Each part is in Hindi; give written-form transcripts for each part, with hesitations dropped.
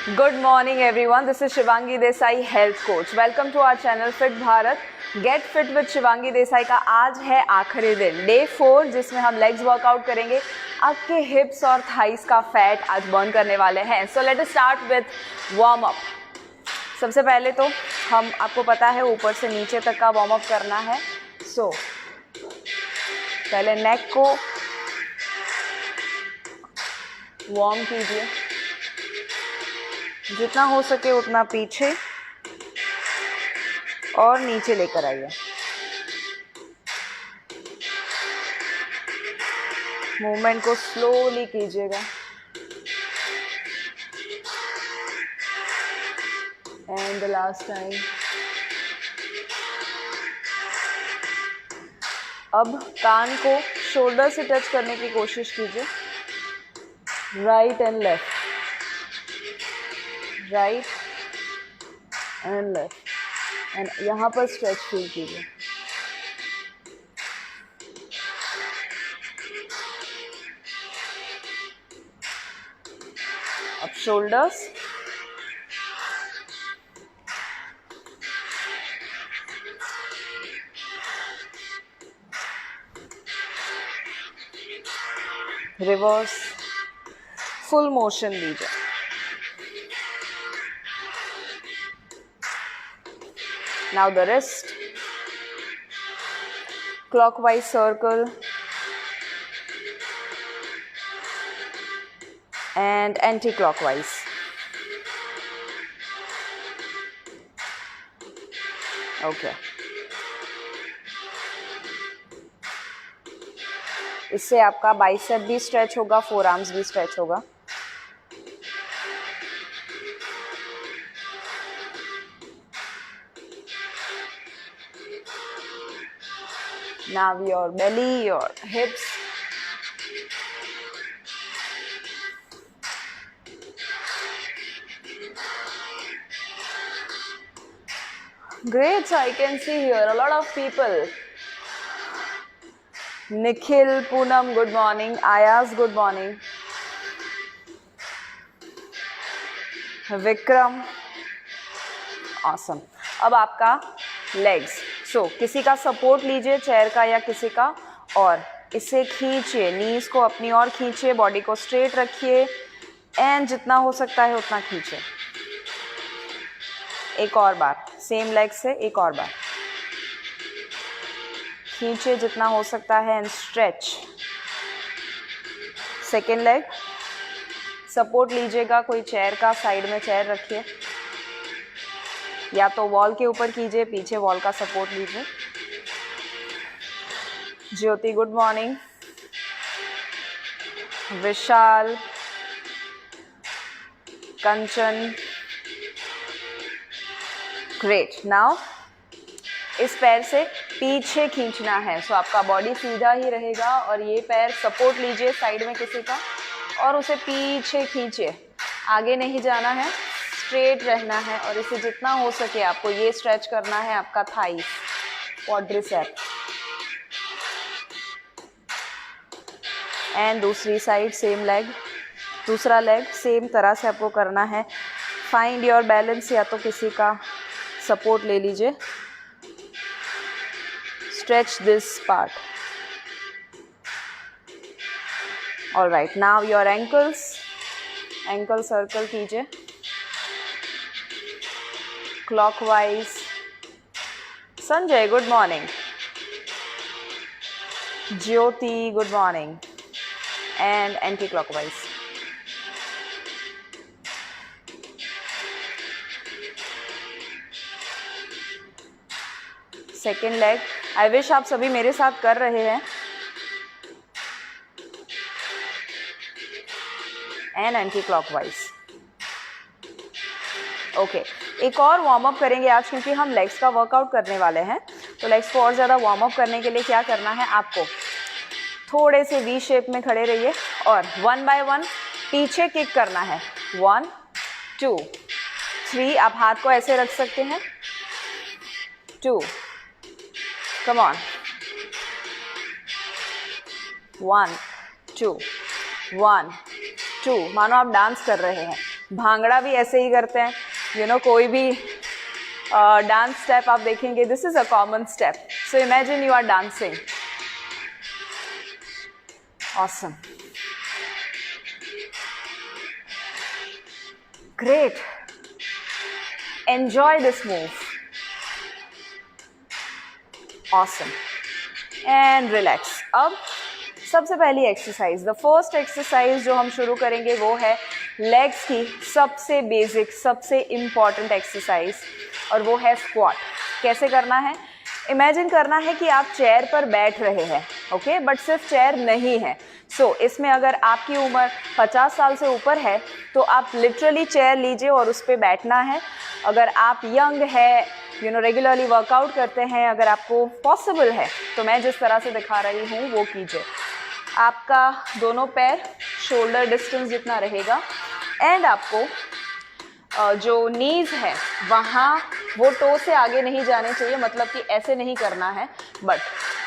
Good morning everyone, this is Shivangi Desai, health coach. Welcome to our channel Fit Bharat. Get Fit with Shivangi Desai का आज है आखिरी दिन, डे 4, जिसमें हम लेग्स वर्कआउट करेंगे. आपके हिप्स और थाइस का फैट आज बर्न करने वाले हैं. So let us start with warm up. सबसे पहले तो हम, आपको पता है, ऊपर से नीचे तक का वार्म अप करना है. सो पहले नेक को वार्म कीजिए, जितना हो सके उतना पीछे और नीचे लेकर आइए. मूवमेंट को स्लोली कीजिएगा. And the last time. अब कान को शोल्डर से टच करने की कोशिश कीजिए. Right and left, right and left. And यहाँ पर स्ट्रेच फील कीजिए. अब शोल्डर्स, रिवर्स, फुल मोशन लीजिए. Now the wrist, clockwise circle and anti-clockwise. Okay. इससे आपका बाइसेप भी स्ट्रेच होगा, फोर आर्म्स भी स्ट्रेच होगा. Now your belly, your hips. Great, so I can see here a lot of people. Nikhil, Poonam, good morning. Ayaz, good morning. Vikram, awesome. अब आपका लेग्स. सो किसी का सपोर्ट लीजिए, चेयर का या किसी का, और इसे खींचिए. नीज को अपनी ओर खींचिए, बॉडी को स्ट्रेट रखिए एंड जितना हो सकता है उतना खींचिए. एक और बार सेम लेग से, एक और बार खींचिए जितना हो सकता है and stretch. Second leg, support लीजिएगा कोई चेयर का, साइड में चेयर रखिए या तो वॉल के ऊपर कीजिए, पीछे वॉल का सपोर्ट लीजिए. ज्योति, गुड मॉर्निंग. विशाल, कंचन, ग्रेट. नाउ इस पैर से पीछे खींचना है. सो आपका बॉडी सीधा ही रहेगा और ये पैर सपोर्ट लीजिए साइड में किसी का और उसे पीछे खींचिए. आगे नहीं जाना है, स्ट्रेट रहना है. और इसे जितना हो सके आपको ये स्ट्रेच करना है, आपका थाइस, क्वाड्रिसेप. एंड दूसरी साइड सेम लेग, दूसरा लेग सेम तरह से आपको करना है. फाइंड योर बैलेंस, या तो किसी का सपोर्ट ले लीजिए. Stretch this part. Alright, now your ankles, ankle circle कीजिए clockwise. Sanjay, good morning. Jyoti, good morning. And anti-clockwise. Second leg. I wish आप सभी मेरे साथ कर रहे हैं. And anti-clockwise. ओके. एक और वार्म अप करेंगे आज, क्योंकि हम लेग्स का वर्कआउट करने वाले हैं. तो लेग्स को और ज़्यादा वार्म अप करने के लिए क्या करना है, आपको थोड़े से वी शेप में खड़े रहिए और 1 बाय 1 पीछे किक करना है. 1 2 3. आप हाथ को ऐसे रख सकते हैं. 2, कम ऑन. 1 2 1 2, मानो आप डांस कर रहे हैं. भांगड़ा भी ऐसे ही करते हैं, यू नो, कोई भी डांस स्टेप आप देखेंगे, this is a common step. So imagine you are dancing. Awesome. Great. Enjoy this move. Awesome. And relax. अब सबसे पहली एक्सरसाइज, द फर्स्ट एक्सरसाइज जो हम शुरू करेंगे वो है लेग्स की सबसे बेसिक, सबसे इम्पॉर्टेंट एक्सरसाइज, और वो है स्क्वाट. कैसे करना है? इमेजिन करना है कि आप चेयर पर बैठ रहे हैं, ओके, बट सिर्फ चेयर नहीं है. सो इसमें अगर आपकी उम्र 50 साल से ऊपर है तो आप लिटरली चेयर लीजिए और उस पर बैठना है. अगर आप यंग है, यू नो, रेगुलरली वर्कआउट करते हैं, अगर आपको पॉसिबल है तो मैं जिस तरह से दिखा रही हूँ वो कीजिए. आपका दोनों पैर शोल्डर डिस्टेंस जितना रहेगा, एंड आपको जो नीज है वहाँ वो टो से आगे नहीं जाने चाहिए, मतलब कि ऐसे नहीं करना है, बट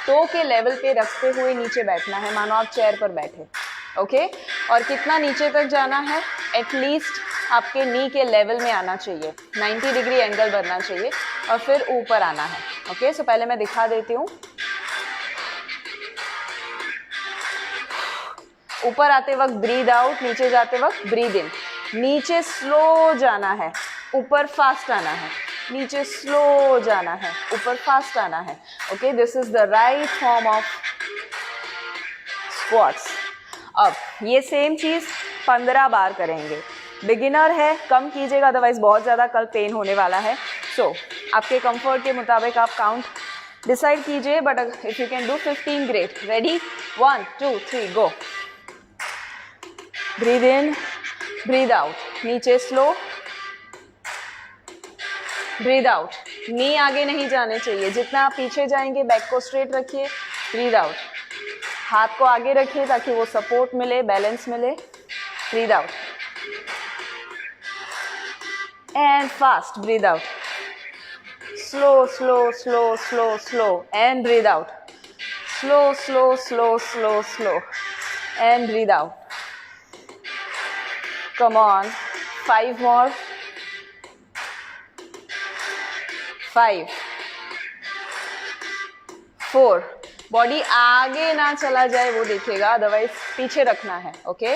टो के लेवल पे रखते हुए नीचे बैठना है, मानो आप चेयर पर बैठे, ओके. और कितना नीचे तक जाना है? एटलीस्ट आपके नी के लेवल में आना चाहिए, 90 डिग्री एंगल बनना चाहिए, और फिर ऊपर आना है, ओके. सो पहले मैं दिखा देती हूँ. ऊपर आते वक्त ब्रीद आउट, नीचे जाते वक्त ब्रीद इन. नीचे स्लो जाना है, ऊपर फास्ट आना है. नीचे स्लो जाना है, ऊपर फास्ट आना है, okay. This is the right form of squats. अब ये सेम चीज़ 15 बार करेंगे. बिगिनर है, कम कीजिएगा, अदरवाइज बहुत ज़्यादा कल पेन होने वाला है. सो आपके कंफर्ट के मुताबिक आप काउंट डिसाइड कीजिए, but if you can do 15, great. Ready? 1 2 3 go. Breathe in, breathe out. नीचे स्लो, ब्रीद आउट. नी आगे नहीं जाने चाहिए, जितना आप पीछे जाएंगे बैक को स्ट्रेट रखिए. Breathe out. हाथ को आगे रखिए ताकि वो सपोर्ट मिले, बैलेंस मिले. Breathe out. And fast. Breathe out. Slow slow slow slow slow, and breathe out. Slow slow slow slow slow, and breathe out. Come on, 5 more. 5 4. Body आगे ना चला जाए वो देखिएगा, अदरवाइज पीछे रखना है, okay.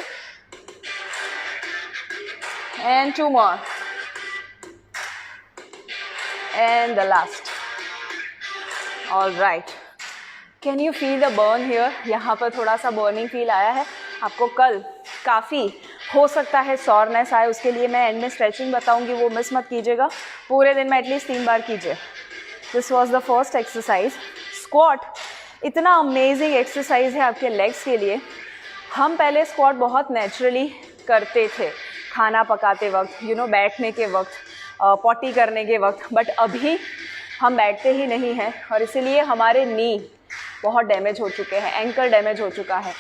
And 2 more. And the last. All right. Can you feel the burn here? यहाँ पर थोड़ा सा बर्निंग फील आया है आपको. कल काफ़ी हो सकता है सॉरनेस आए, उसके लिए मैं एंड में स्ट्रेचिंग बताऊंगी, वो मिस मत कीजिएगा. पूरे दिन में एटलीस्ट 3 बार कीजिए. This was the first exercise. Squat इतना अमेजिंग एक्सरसाइज है आपके लेग्स के लिए. हम पहले स्क्वाट बहुत नेचुरली करते थे, खाना पकाते वक्त, यू नो, बैठने के वक्त, पॉटी करने के वक्त, बट अभी हम बैठते ही नहीं हैं, और इसीलिए हमारे नी बहुत डैमेज हो चुके हैं, एंकल डैमेज हो चुका है,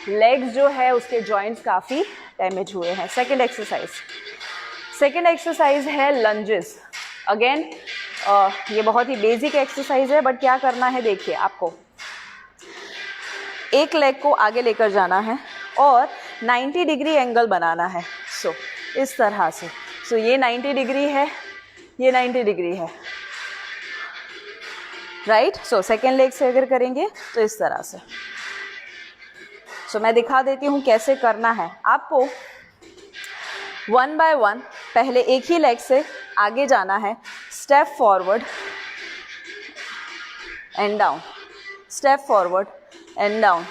लेग्स जो है उसके जॉइंट्स काफ़ी डैमेज हुए हैं. सेकेंड एक्सरसाइज है लंजेस. अगेन ये बहुत ही बेसिक एक्सरसाइज है, बट क्या करना है देखिए, आपको एक लेग को आगे लेकर जाना है और 90 डिग्री एंगल बनाना है. सो इस तरह से. सो ये 90 डिग्री है, ये 90 डिग्री है, राइट. सो सेकेंड लेग से अगर करेंगे तो इस तरह से. सो मैं दिखा देती हूँ कैसे करना है आपको. 1 by 1 पहले एक ही लेग से आगे जाना है. Step forward and down, step forward and down.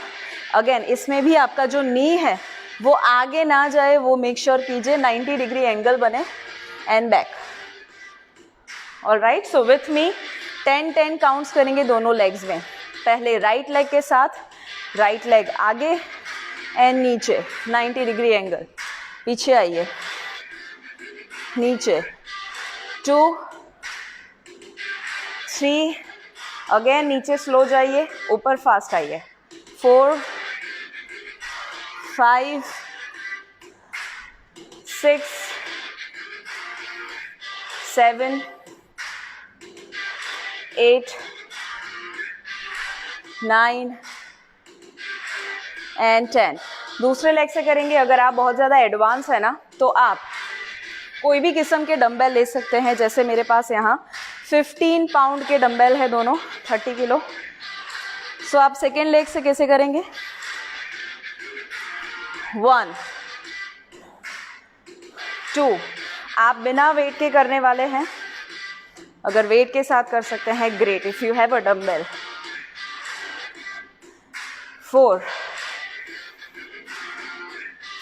Again इसमें भी आपका जो नी है वो आगे ना जाए, वो मेक श्योर कीजिए. 90 डिग्री एंगल बने, and back. Alright. So with me 10 counts करेंगे दोनों लेग्स में. पहले राइट लेग के साथ, राइट लेग आगे एंड नीचे, 90 डिग्री एंगल. पीछे आइए, नीचे. 2 3, अगेन नीचे स्लो जाइए, ऊपर फास्ट आइए. 4 5 6 7 8 9 and 10. दूसरे लेग से करेंगे। अगर आप बहुत ज़्यादा एडवांस है ना तो आप कोई भी किस्म के डंबल ले सकते हैं। जैसे मेरे पास यहाँ 15 पाउंड के डंबल है दोनों, 30 किलो। सो आप सेकेंड लेग से कैसे करेंगे? 1 2, आप बिना वेट के करने वाले हैं, अगर वेट के साथ कर सकते हैं great, if you have a dumbbell. 4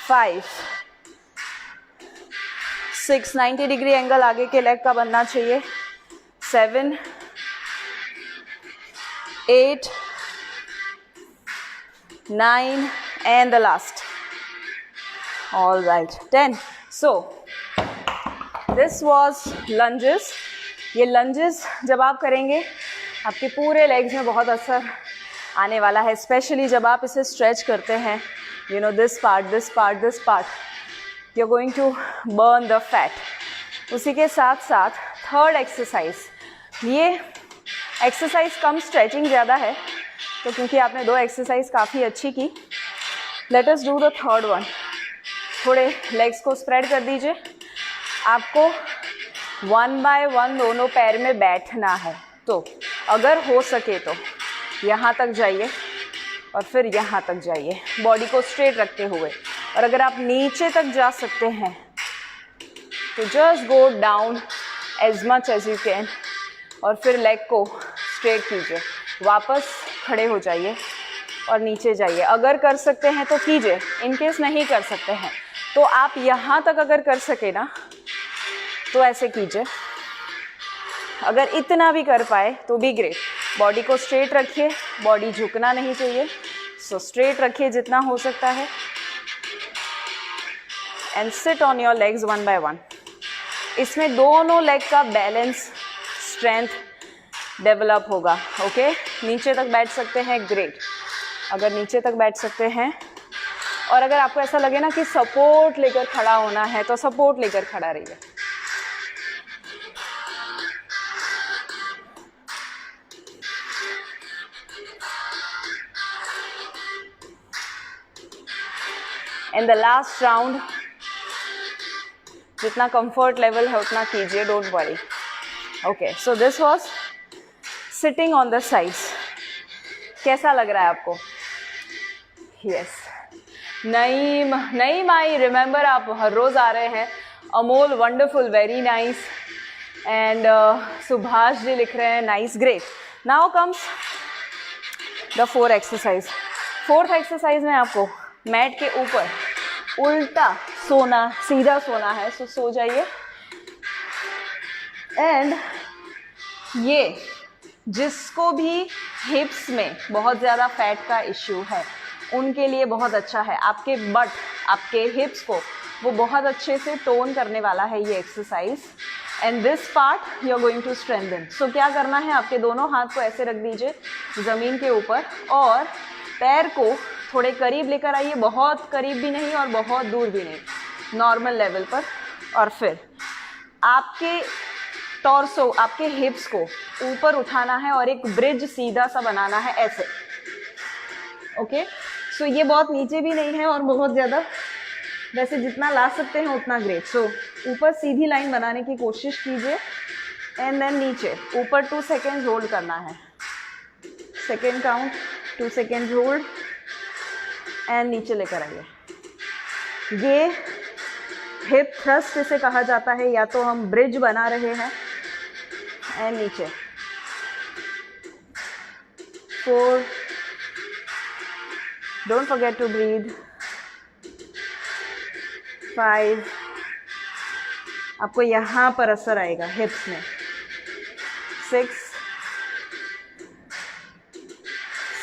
5 6, 90 degree angle आगे के लेग का बनना चाहिए। 7 8 9 and the last. All right, 10. So this was lunges. ये lunges जब आप करेंगे आपके पूरे legs में बहुत असर आने वाला है, स्पेशली जब आप इसे स्ट्रेच करते हैं. You know, this part, this part, this part, you're going to burn the fat. उसी के साथ साथ थर्ड एक्सरसाइज, ये एक्सरसाइज कम स्ट्रेचिंग ज़्यादा है, तो क्योंकि आपने 2 एक्सरसाइज काफ़ी अच्छी की, let us do the third one. थोड़े लेग्स को स्प्रेड कर दीजिए. आपको 1 बाय 1 दोनों पैर में बैठना है. तो अगर हो सके तो यहाँ तक जाइए और फिर यहाँ तक जाइए, बॉडी को स्ट्रेट रखते हुए. और अगर आप नीचे तक जा सकते हैं तो just go down as much as you can और फिर लेग को स्ट्रेट कीजिए. वापस खड़े हो जाइए और नीचे जाइए. अगर कर सकते हैं तो कीजिए, इनकेस नहीं कर सकते हैं तो आप यहाँ तक अगर कर सके ना तो ऐसे कीजिए. अगर इतना भी कर पाए तो भी ग्रेट. बॉडी को स्ट्रेट रखिए, बॉडी झुकना नहीं चाहिए. सो स्ट्रेट रखिए जितना हो सकता है and sit on your legs 1 by 1. इसमें दोनों लेग का बैलेंस, स्ट्रेंथ डेवलप होगा. ओके, नीचे तक बैठ सकते हैं, ग्रेट. अगर नीचे तक बैठ सकते हैं और अगर आपको ऐसा लगे ना कि सपोर्ट लेकर खड़ा होना है तो सपोर्ट लेकर खड़ा रहिए. इन द लास्ट राउंड जितना कंफर्ट लेवल है उतना कीजिए, don't worry. Okay, so this was sitting on the sides. कैसा लग रहा है आपको? यस. नईम आई रिमेंबर आप हर रोज़ आ रहे हैं. Amol wonderful, very nice. And Subhash ji लिख रहे हैं nice, great. Now comes the 4th exercise. 4th exercise में आपको मैट के ऊपर उल्टा सोना, सीधा सोना है. सो जाइए. एंड ये जिसको भी हिप्स में बहुत ज़्यादा फैट का इश्यू है उनके लिए बहुत अच्छा है. आपके बट, आपके हिप्स को वो बहुत अच्छे से टोन करने वाला है ये exercise. And this part you are going to strengthen. So क्या करना है, आपके दोनों हाथ को ऐसे रख दीजिए ज़मीन के ऊपर और पैर को थोड़े करीब लेकर आइए. बहुत करीब भी नहीं और बहुत दूर भी नहीं, नॉर्मल लेवल पर. और फिर आपके टॉर्सो, आपके हिप्स को ऊपर उठाना है और एक ब्रिज सीधा सा बनाना है ऐसे. ओके, सो ये बहुत नीचे भी नहीं है और बहुत ज़्यादा, वैसे जितना ला सकते हैं उतना ग्रेट. सो ऊपर सीधी लाइन बनाने की कोशिश कीजिए एंड देन नीचे ऊपर 2 सेकेंड्स होल्ड करना है. Second count, 2 seconds hold and नीचे लेकर आइए. ये हिप थ्रस्ट इसे कहा जाता है, या तो हम ब्रिज बना रहे हैं. एंड नीचे 4, डोंट फॉरगेट टू ब्रीथ. 5, आपको यहाँ पर असर आएगा हिप्स में. 6,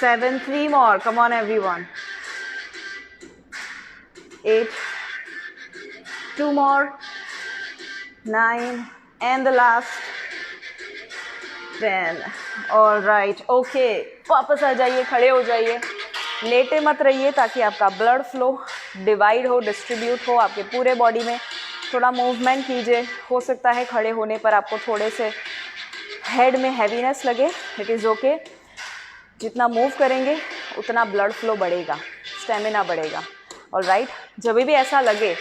7, 3 more, come on everyone. 8, 2 more, 9 and the last 10. All right, okay. वापस आ जाइए, खड़े हो जाइए. लेटे मत रहिए ताकि आपका ब्लड फ्लो डिवाइड हो, डिस्ट्रीब्यूट हो आपके पूरे बॉडी में. थोड़ा मूवमेंट कीजिए. हो सकता है खड़े होने पर आपको थोड़े से हेड में हैवीनेस लगे, इट इज़ ओके. जितना मूव करेंगे उतना ब्लड फ्लो बढ़ेगा, स्टेमिना बढ़ेगा. ऑलराइट, जब भी ऐसा लगे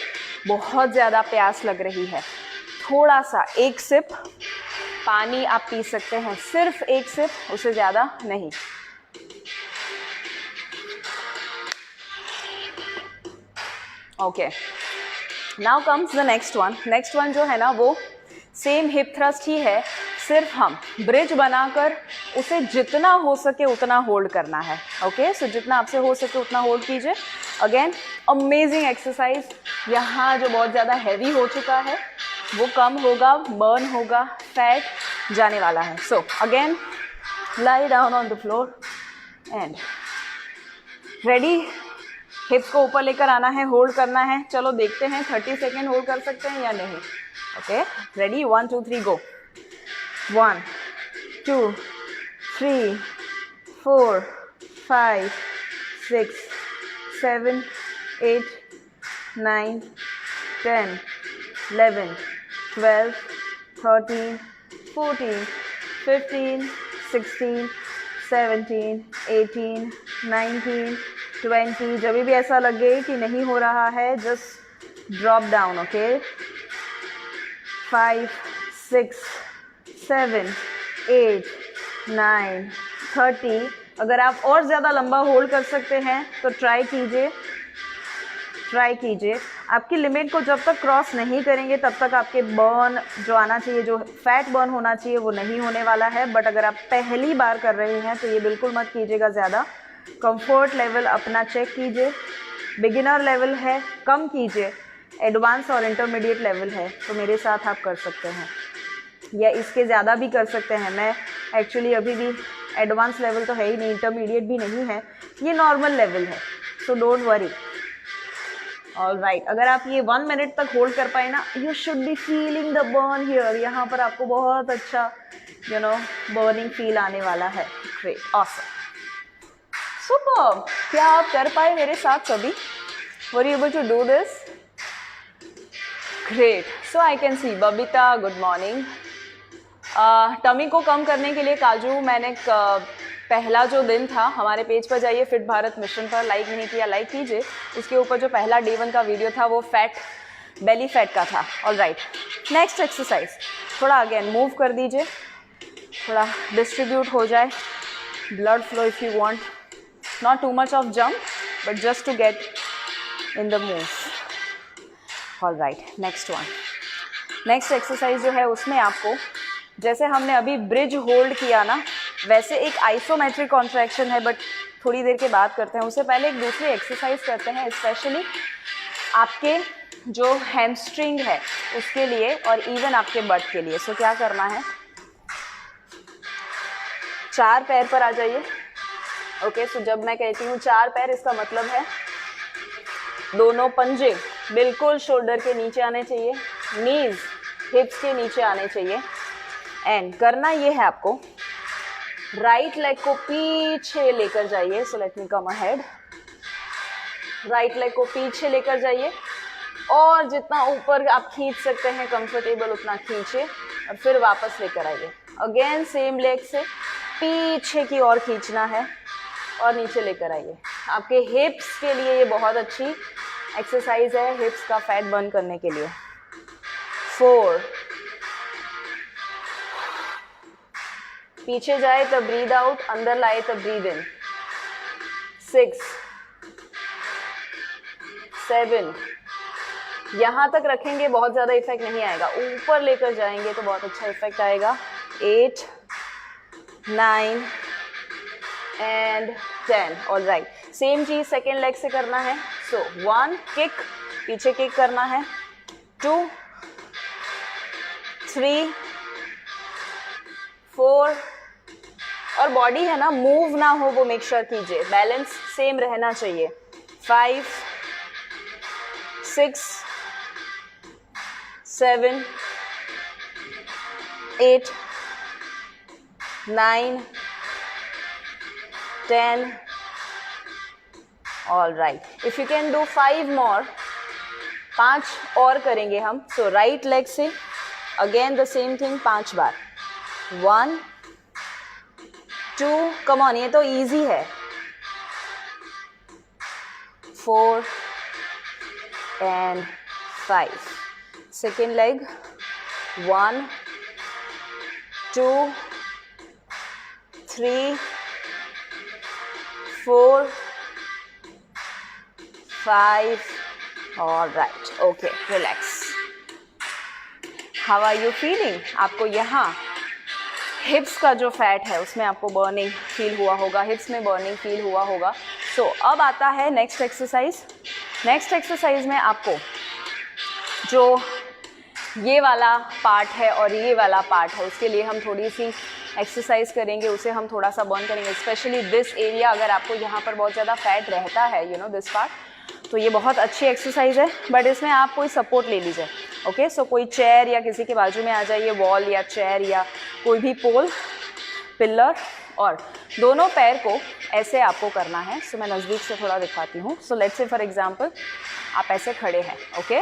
बहुत ज़्यादा प्यास लग रही है, थोड़ा सा एक सिप पानी आप पी सकते हैं, सिर्फ एक सिप, उससे ज़्यादा नहीं। Okay, now comes the next one. Next one जो है ना वो सेम हिप थ्रस्ट ही है, सिर्फ हम ब्रिज बनाकर उसे जितना हो सके उतना होल्ड करना है। ओके, सो जितना आपसे हो सके उतना होल्ड कीजिए। Again amazing exercise. यहाँ जो बहुत ज़्यादा हैवी हो चुका है वो कम होगा, बर्न होगा, फैट जाने वाला है। So again lie down on the floor and ready. हिप्स को ऊपर लेकर आना है, होल्ड करना है। चलो देखते हैं 30 सेकेंड होल्ड कर सकते हैं या नहीं। ओके, रेडी, 1 2 3 गो। 1 2 3 4 5 6 7 8 9 10 11 12 13 14 15 16 17 18 19 20। जब भी ऐसा लगे कि नहीं हो रहा है, जस्ट ड्रॉप डाउन। ओके, 5 6 7 8 9 30। अगर आप और ज़्यादा लंबा होल्ड कर सकते हैं तो ट्राई कीजिए। आपकी लिमिट को जब तक क्रॉस नहीं करेंगे तब तक आपके बर्न जो आना चाहिए, जो फैट बर्न होना चाहिए, वो नहीं होने वाला है। बट अगर आप पहली बार कर रहे हैं तो ये बिल्कुल मत कीजिएगा ज़्यादा। कंफर्ट लेवल अपना चेक कीजिए। बिगिनर लेवल है, कम कीजिए। एडवांस और इंटरमीडिएट लेवल है तो मेरे साथ आप कर सकते हैं, या इसके ज़्यादा भी कर सकते हैं। मैं एक्चुअली अभी भी एडवांस लेवल तो है ही नहीं, इंटरमीडिएट भी नहीं है, ये नॉर्मल लेवल है। So don't worry. ऑलराइट, अगर आप ये 1 मिनट तक होल्ड कर पाए ना, you should be feeling the burn here. यहाँ पर आपको बहुत अच्छा बर्निंग फील आने वाला है। Great, awesome, super. क्या आप कर पाए मेरे साथ सभी? Were you able to do this? Great. So I can see Babita, good morning. Tummy को कम करने के लिए काजू, मैंने पहला जो दिन था, हमारे पेज पर जाइए फिट भारत मिशन पर, लाइक नहीं किया लाइक कीजिए। उसके ऊपर जो पहला डे 1 का वीडियो था वो फैट, बेली फैट का था। ऑलराइट, नेक्स्ट एक्सरसाइज, थोड़ा अगेन मूव कर दीजिए, थोड़ा डिस्ट्रीब्यूट हो जाए blood flow if you want, not too much of jump but just to get in the move. Alright, next one. Next exercise जो है उसमें आपको, जैसे हमने अभी ब्रिज होल्ड किया ना, वैसे एक आइसोमेट्रिक कॉन्ट्रैक्शन है, बट थोड़ी देर के बाद करते हैं। उससे पहले एक दूसरी एक्सरसाइज करते हैं, स्पेशली आपके जो हैमस्ट्रिंग है उसके लिए और इवन आपके बट के लिए। सो क्या करना है, 4 पैर पर आ जाइए। ओके, सो जब मैं कहती हूँ 4 पैर, इसका मतलब है दोनों पंजे बिल्कुल शोल्डर के नीचे आने चाहिए, नीज हिप्स के नीचे आने चाहिए। एंड करना ये है आपको, राइट लेग को पीछे लेकर जाइए। सो लेट मी कम अहेड। राइट लेग को पीछे लेकर जाइए और जितना ऊपर आप खींच सकते हैं कंफर्टेबल उतना खींचिए और फिर वापस लेकर आइए। अगेन सेम लेग से पीछे की ओर खींचना है और नीचे लेकर आइए। आपके हिप्स के लिए ये बहुत अच्छी एक्सरसाइज है, हिप्स का फैट बर्न करने के लिए। 4, पीछे जाए तब ब्रीद आउट, अंदर लाए तब ब्रीद इन। 6, 7, यहाँ तक रखेंगे बहुत ज़्यादा इफेक्ट नहीं आएगा, ऊपर लेकर जाएंगे तो बहुत अच्छा इफेक्ट आएगा। 8, 9 एंड 10। ऑलराइट, सेम चीज सेकेंड लेग से करना है। सो 1 किक, पीछे किक करना है, 2 3 4, और बॉडी है ना मूव ना हो वो मेक श्योर कीजिए, बैलेंस सेम रहना चाहिए। 5 6 7 8 9 10। All right, if you can do 5 मोर, 5 और करेंगे हम। सो राइट लेग से again the same thing 5 bar. 1 2, come on, ये तो इजी है। 4 and 5. Second leg, 1, 2, 3, 4, 5. All right, okay, relax. How are you feeling? आपको यहाँ हिप्स का जो फैट है उसमें आपको बर्निंग फील हुआ होगा, हिप्स में बर्निंग फील हुआ होगा. सो अब आता है नेक्स्ट एक्सरसाइज. नेक्स्ट एक्सरसाइज में आपको जो ये वाला पार्ट है और ये वाला पार्ट है उसके लिए हम थोड़ी सी एक्सरसाइज करेंगे, उसे हम थोड़ा सा बर्न करेंगे. स्पेशली दिस एरिया, अगर आपको यहाँ पर बहुत ज़्यादा फैट रहता है, यू नो दिस पार्ट, तो ये बहुत अच्छी एक्सरसाइज है. बट इसमें आप कोई सपोर्ट ले लीजिए. ओके, सो कोई चेयर या किसी के बाजू में आ जाइए, वॉल या चेयर या कोई भी पोल, पिलर, और दोनों पैर को ऐसे आपको करना है. सो मैं नज़दीक से थोड़ा दिखाती हूँ. So let's say for example आप ऐसे खड़े हैं. ओके,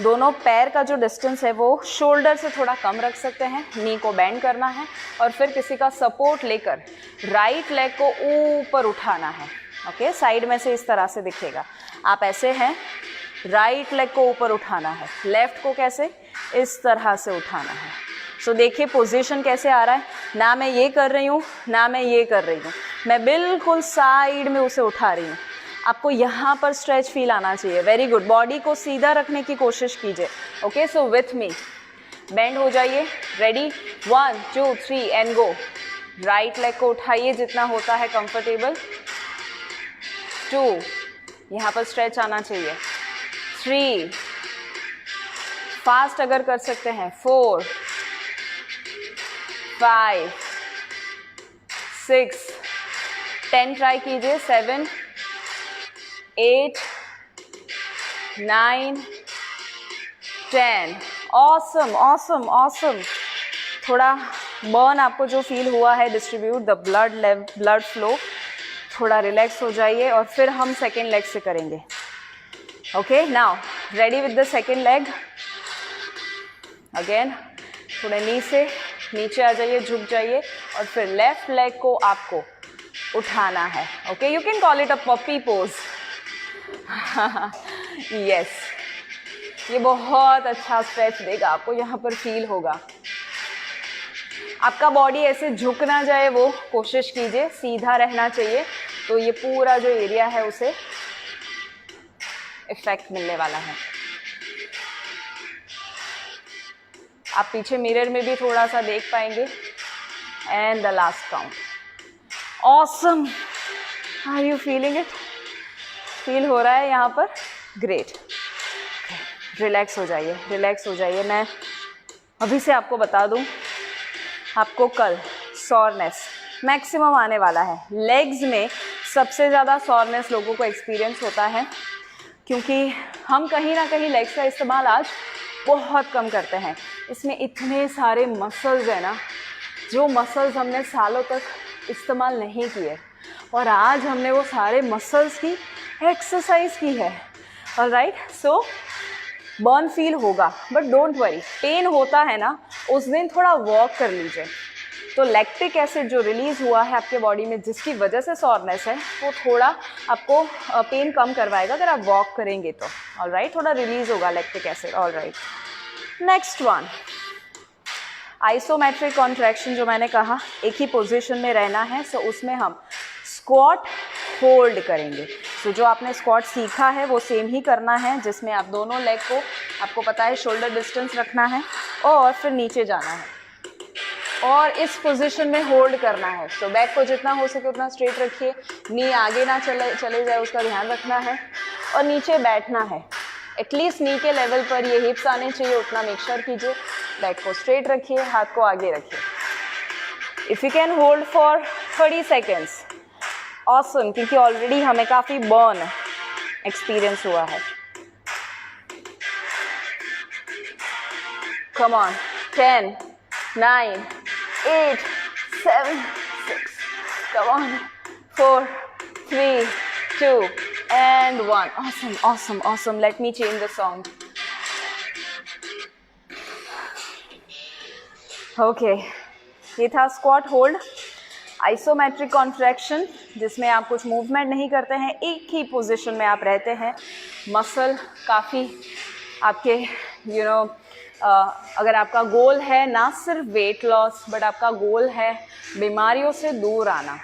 दोनों पैर का जो डिस्टेंस है वो शोल्डर से थोड़ा कम रख सकते हैं. नी को बेंड करना है और फिर किसी का सपोर्ट लेकर राइट लेग को ऊपर उठाना है. ओके, साइड में से इस तरह से दिखेगा. आप ऐसे हैं, राइट लेग को ऊपर उठाना है, लेफ्ट को कैसे, इस तरह से उठाना है. सो देखिए पोजीशन कैसे आ रहा है. ना मैं ये कर रही हूँ, ना मैं ये कर रही हूँ, मैं बिल्कुल साइड में उसे उठा रही हूँ. आपको यहाँ पर स्ट्रेच फील आना चाहिए. Very good. बॉडी को सीधा रखने की कोशिश कीजिए. Okay, so with me bend हो जाइए. Ready, 1, 2, 3 and go. Right leg को उठाइए जितना होता है कंफर्टेबल. 2, यहाँ पर स्ट्रेच आना चाहिए. 3, फास्ट अगर कर सकते हैं. 4, 5, 6, 10 ट्राई कीजिए. 7, 8, 9, 10. Awesome awesome awesome. थोड़ा बर्न आपको जो फील हुआ है, डिस्ट्रीब्यूट द ब्लड फ्लो. थोड़ा रिलैक्स हो जाइए और फिर हम सेकेंड लेग से करेंगे. Okay, now ready with the second leg. Again थोड़ा नी से नीचे आ जाइए, झुक जाइए और फिर लेफ्ट लेग को आपको उठाना है. Okay, you can call it a puppy pose. Yes, ये बहुत अच्छा स्ट्रेच देगा आपको, यहाँ पर फील होगा. आपका बॉडी ऐसे झुक ना जाए वो कोशिश कीजिए, सीधा रहना चाहिए. तो ये पूरा जो एरिया है उसे इफेक्ट मिलने वाला है. आप पीछे मिरर में भी थोड़ा सा देख पाएंगे. And the last count. Awesome. Are you feeling it? Feel हो रहा है यहाँ पर? ग्रेट. रिलैक्स हो जाइए, रिलैक्स हो जाइए. मैं अभी से आपको बता दूँ, आपको कल सॉरनेस मैक्सिमम आने वाला है. लेग्स में सबसे ज़्यादा सॉरनेस लोगों को एक्सपीरियंस होता है क्योंकि हम कहीं ना कहीं लेग्स का इस्तेमाल आज बहुत कम करते हैं. इसमें इतने सारे मसल्स हैं ना, जो मसल्स हमने सालों तक इस्तेमाल नहीं किए, और आज हमने वो सारे मसल्स की एक्सरसाइज की है. ऑलराइट, सो बर्न फील होगा बट डोंट वरी. पेन होता है ना, उस दिन थोड़ा वॉक कर लीजिए. तो लैक्टिक एसिड जो रिलीज़ हुआ है आपके बॉडी में, जिसकी वजह से सॉरनेस है, वो थोड़ा आपको पेन कम करवाएगा अगर आप वॉक करेंगे तो. ऑलराइट, थोड़ा रिलीज होगा lactic acid. Alright, next one, isometric contraction. जो मैंने कहा एक ही पोजीशन में रहना है. सो उसमें हम स्क्वाट होल्ड करेंगे. सो जो आपने स्क्वाट सीखा है वो सेम ही करना है, जिसमें आप दोनों लेग को, आपको पता है, शोल्डर डिस्टेंस रखना है और फिर नीचे जाना है और इस पोजीशन में होल्ड करना है. सो बैक को जितना हो सके उतना स्ट्रेट रखिए. नी आगे ना चले जाए उसका ध्यान रखना है और नीचे बैठना है. एटलीस्ट नी के लेवल पर ये हिप्स आने चाहिए, उतना मेक श्योर कीजिए. बैक को स्ट्रेट रखिए, हाथ को आगे रखिए. If you can hold for 30 seconds, awesome, क्योंकि ऑलरेडी हमें काफ़ी बर्न एक्सपीरियंस हुआ है. Come on. 10, 9, 8, 7, 6. Come on. 4, 3, 2, and 1. Awesome, awesome, awesome. Let me change the song. Okay. ये था स्क्वाट होल्ड. आइसोमेट्रिक कॉन्ट्रैक्शन, जिसमें आप कुछ मूवमेंट नहीं करते हैं, एक ही पोजीशन में आप रहते हैं. मसल काफ़ी आपके अगर आपका गोल है ना सिर्फ वेट लॉस बट आपका गोल है बीमारियों से दूर आना,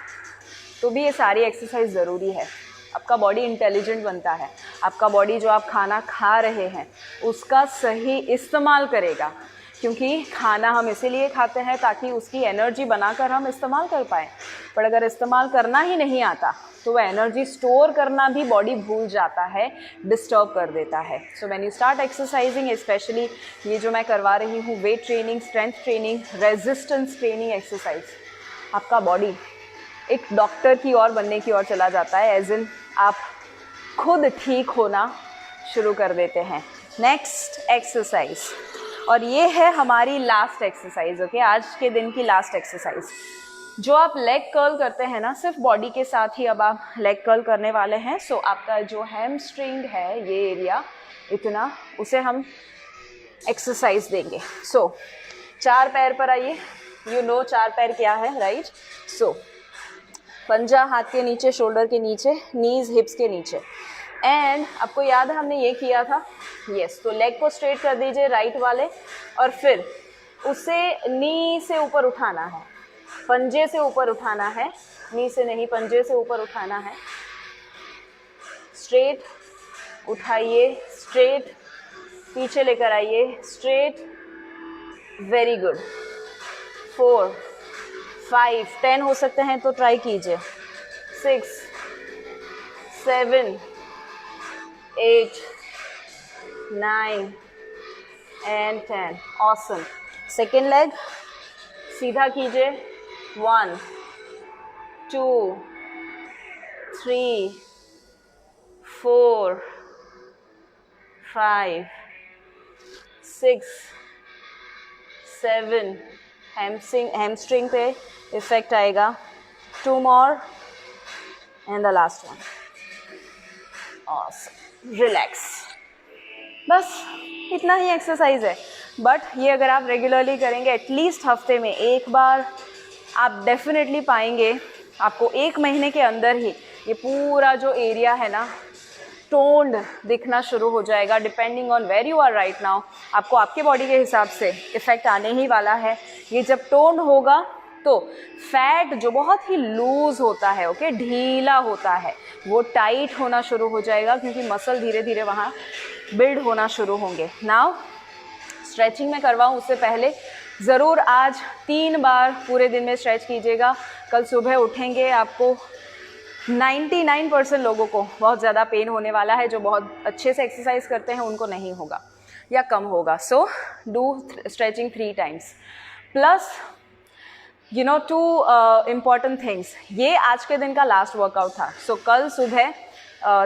तो भी ये सारी एक्सरसाइज ज़रूरी है। आपका बॉडी इंटेलिजेंट बनता है, आपका बॉडी जो आप खाना खा रहे हैं उसका सही इस्तेमाल करेगा, क्योंकि खाना हम इसीलिए खाते हैं ताकि उसकी एनर्जी बनाकर हम इस्तेमाल कर पाएँ। पर अगर इस्तेमाल करना ही नहीं आता तो वह एनर्जी स्टोर करना भी बॉडी भूल जाता है, डिस्टर्ब कर देता है। So when you start exercising, specially ये जो मैं करवा रही हूँ weight training, strength training, resistance training exercise, आपका बॉडी एक डॉक्टर की ओर बनने की ओर चला जाता है, एज इन आप खुद ठीक होना शुरू कर देते हैं। नेक्स्ट एक्सरसाइज, और ये है हमारी लास्ट एक्सरसाइज, ओके, आज के दिन की लास्ट एक्सरसाइज। जो आप लेग कर्ल करते हैं ना, सिर्फ बॉडी के साथ ही अब आप लेग कर्ल करने वाले हैं। सो आपका जो हैमस्ट्रिंग है ये एरिया इतना, उसे हम एक्सरसाइज देंगे। सो 4 पैर पर आइए, यू नो 4 पैर क्या है, राइट। सो पंजा हाथ के नीचे, शोल्डर के नीचे, नीज हिप्स के नीचे, एंड आपको याद है हमने ये किया था, यस। तो लेग को स्ट्रेट कर दीजिए राइट वाले, और फिर उसे नी से ऊपर उठाना है, पंजे से ऊपर उठाना है, नी से नहीं पंजे से ऊपर उठाना है। स्ट्रेट उठाइए, स्ट्रेट पीछे लेकर आइए, स्ट्रेट, वेरी गुड। 4 5 10 हो सकते हैं तो ट्राई कीजिए। 6 7 8 9 एंड 10, ऑसम। सेकेंड लेग सीधा कीजिए, 1 2 3 4 5 6 7, हैमस्ट्रिंग पे इफेक्ट आएगा। 2 more and the last one, awesome, relax. बस इतना ही एक्सरसाइज है, बट ये अगर आप रेगुलरली करेंगे, एटलीस्ट हफ्ते में एक बार, आप डेफिनेटली पाएंगे आपको 1 महीने के अंदर ही ये पूरा जो एरिया है ना टोन्ड दिखना शुरू हो जाएगा। Depending on where you are right now, आपको आपके बॉडी के हिसाब से इफेक्ट आने ही वाला है। ये जब टोन्ड होगा तो फैट जो बहुत ही लूज होता है, ओके, ढीला होता है, वो टाइट होना शुरू हो जाएगा, क्योंकि मसल धीरे धीरे वहाँ बिल्ड होना शुरू होंगे। नाउ स्ट्रेचिंग में करवाऊँ उससे पहले ज़रूर आज 3 बार पूरे दिन में स्ट्रेच कीजिएगा। कल सुबह उठेंगे आपको 99% लोगों को बहुत ज़्यादा पेन होने वाला है, जो बहुत अच्छे से एक्सरसाइज करते हैं उनको नहीं होगा या कम होगा। So do stretching 3 times plus you know 2 important things. ये आज के दिन का लास्ट वर्कआउट था, सो कल सुबह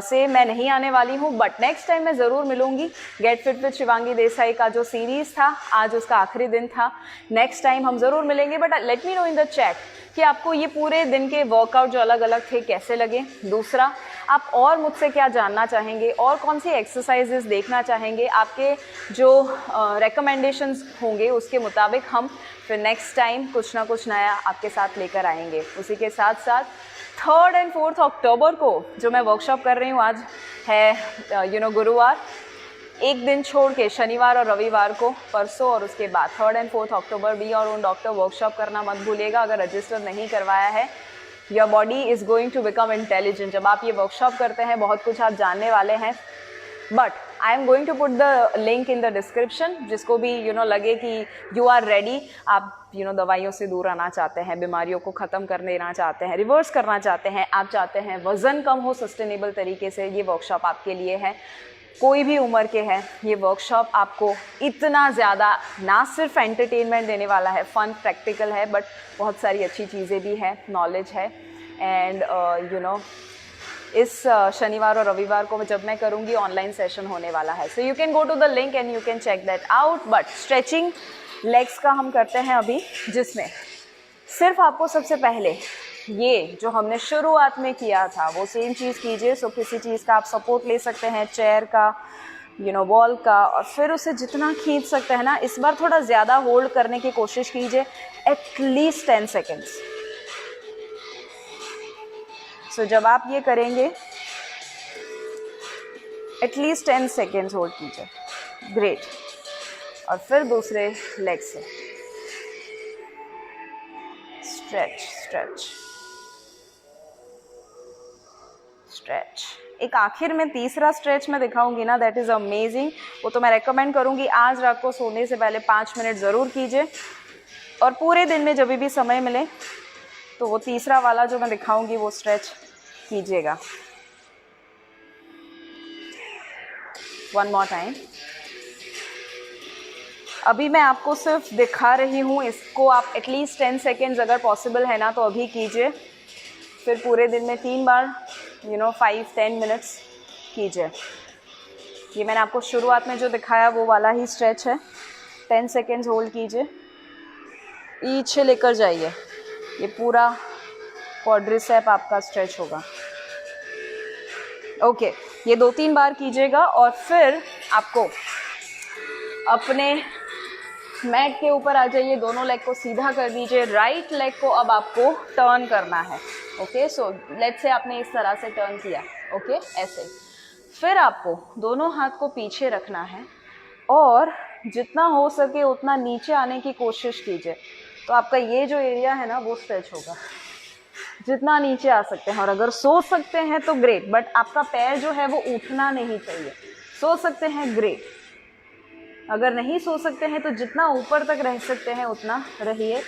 से मैं नहीं आने वाली हूँ, बट नेक्स्ट टाइम मैं ज़रूर मिलूँगी। Get fit with Shivangi Desai का जो सीरीज़ था, आज उसका आखिरी दिन था। नेक्स्ट टाइम हम ज़रूर मिलेंगे, but let me know in the chat कि आपको ये पूरे दिन के वर्कआउट जो अलग अलग थे कैसे लगे। दूसरा, आप और मुझसे क्या जानना चाहेंगे और कौन सी एक्सरसाइजेस देखना चाहेंगे, आपके जो रिकमेंडेशंस होंगे उसके मुताबिक हम फिर नेक्स्ट टाइम कुछ ना कुछ नया आपके साथ लेकर आएंगे। उसी के साथ साथ 3rd and 4th अक्टूबर को जो मैं वर्कशॉप कर रही हूँ, आज है गुरुवार, एक दिन छोड़ के शनिवार और रविवार को, परसों और उसके बाद 3rd and 4th October be your own doctor workshop करना मत भूलिएगा। अगर रजिस्टर नहीं करवाया है, your body is going to become intelligent. जब आप ये वर्कशॉप करते हैं बहुत कुछ आप जानने वाले हैं, but I am going to put the link in the description. जिसको भी लगे कि यू आर रेडी, आप दवाइयों से दूर आना चाहते हैं, बीमारियों को ख़त्म कर देना चाहते हैं, रिवर्स करना चाहते हैं, आप चाहते हैं वज़न कम हो सस्टेनेबल तरीके से, ये वर्कशॉप आपके लिए है। कोई भी उम्र के हैं, ये वर्कशॉप आपको इतना ज़्यादा ना सिर्फ एंटरटेनमेंट देने वाला है, फन प्रैक्टिकल है, बट बहुत सारी अच्छी चीज़ें भी हैं, नॉलेज है। एंड इस शनिवार और रविवार को जब मैं करूँगी ऑनलाइन सेशन होने वाला है, so you can go to the link and you can check that out. But stretching legs का हम करते हैं अभी, जिसमें सिर्फ आपको सबसे पहले ये जो हमने शुरुआत में किया था वो सेम चीज़ कीजिए। सो किसी चीज़ का आप सपोर्ट ले सकते हैं, चेयर का, वॉल का, और फिर उसे जितना खींच सकते हैं ना, इस बार थोड़ा ज़्यादा होल्ड करने की कोशिश कीजिए, एटलीस्ट 10 seconds। सो जब आप ये करेंगे एटलीस्ट 10 सेकेंड्स होल्ड कीजिए, ग्रेट। और फिर दूसरे लेग से स्ट्रेच स्ट्रेच स्ट्रेच। एक आखिर में तीसरा स्ट्रेच मैं दिखाऊंगी ना, दैट इज़ अमेजिंग। वो तो मैं रेकमेंड करूंगी आज रात को सोने से पहले 5 मिनट ज़रूर कीजिए, और पूरे दिन में जब भी समय मिले तो वो तीसरा वाला जो मैं दिखाऊंगी वो स्ट्रेच कीजिएगा। One more time. अभी मैं आपको सिर्फ दिखा रही हूँ, इसको आप एटलीस्ट 10 सेकेंड्स अगर पॉसिबल है ना तो अभी कीजिए, फिर पूरे दिन में 3 बार 5-10 मिनट्स कीजिए। ये मैंने आपको शुरुआत में जो दिखाया वो वाला ही स्ट्रेच है। 10 सेकेंड्स होल्ड कीजिए, पीछे लेकर जाइए, ये पूरा क्वाड्रिसेप आपका स्ट्रेच होगा। ओके, ये 2-3 बार कीजिएगा और फिर आपको अपने मैट के ऊपर आ जाइए, दोनों लेग को सीधा कर दीजिए। राइट लेग को अब आपको टर्न करना है। ओके, सो लेट्स से आपने इस तरह से टर्न किया, ओके, ऐसे। फिर आपको दोनों हाथ को पीछे रखना है और जितना हो सके उतना नीचे आने की कोशिश कीजिए, तो आपका ये जो एरिया है ना वो स्ट्रेच होगा, जितना नीचे आ सकते हैं। और अगर सो सकते हैं तो ग्रेट, बट आपका पैर जो है वो उठना नहीं चाहिए। सो सकते हैं ग्रेट, अगर नहीं सो सकते हैं तो जितना ऊपर तक रह सकते हैं उतना रहिए,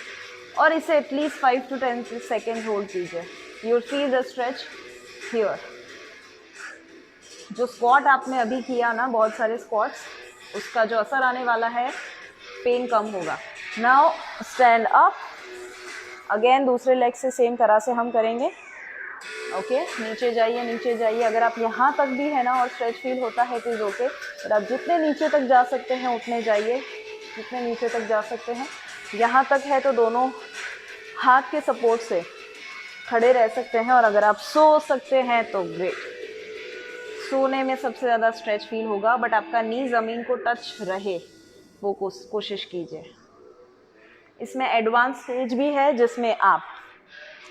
और इसे एटलीस्ट 5 to 10 सेकेंड होल्ड कीजिए। You see the stretch here. जो स्क्वाट आपने अभी किया ना, बहुत सारे स्क्वाट्स, उसका जो असर आने वाला है, पेन कम होगा। नाउ स्टैंड अप अगेन, दूसरे लेग से सेम तरह से हम करेंगे। ओके, नीचे जाइए, नीचे जाइए। अगर आप यहाँ तक भी है ना और स्ट्रेच फील होता है तो ओके, पर आप जितने नीचे तक जा सकते हैं उतने जाइए, जितने नीचे तक जा सकते हैं। यहाँ तक है तो दोनों हाथ के सपोर्ट से खड़े रह सकते हैं, और अगर आप सो सकते हैं तो ग्रेट। सोने में सबसे ज़्यादा स्ट्रेच फील होगा, बट आपका नी ज़मीन को टच रहे वो कोशिश कीजिए। इसमें एडवांस स्टेज भी है जिसमें आप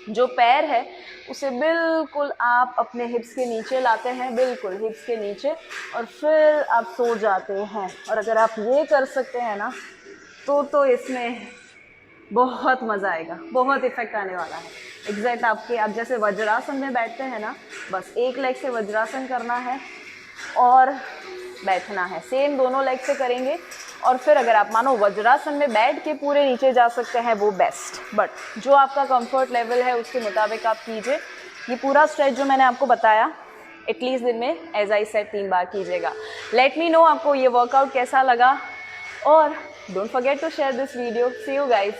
जो पैर है उसे बिल्कुल आप अपने हिप्स के नीचे लाते हैं, बिल्कुल हिप्स के नीचे, और फिर आप सो जाते हैं। और अगर आप ये कर सकते हैं ना तो इसमें बहुत मज़ा आएगा, बहुत इफेक्ट आने वाला है। एग्जैक्ट आप जैसे वज्रासन में बैठते हैं ना, बस एक लेग से वज्रासन करना है और बैठना है। सेम दोनों लेग से करेंगे, और फिर अगर आप मानो वज्रासन में बैठ के पूरे नीचे जा सकते हैं वो बेस्ट, बट जो आपका कंफर्ट लेवल है उसके मुताबिक आप कीजिए। ये पूरा स्ट्रेच जो मैंने आपको बताया एटलीस्ट दिन में एज आई सेड 3 बार कीजिएगा। लेट मी नो आपको ये वर्कआउट कैसा लगा, और don't forget to share this video. See you guys.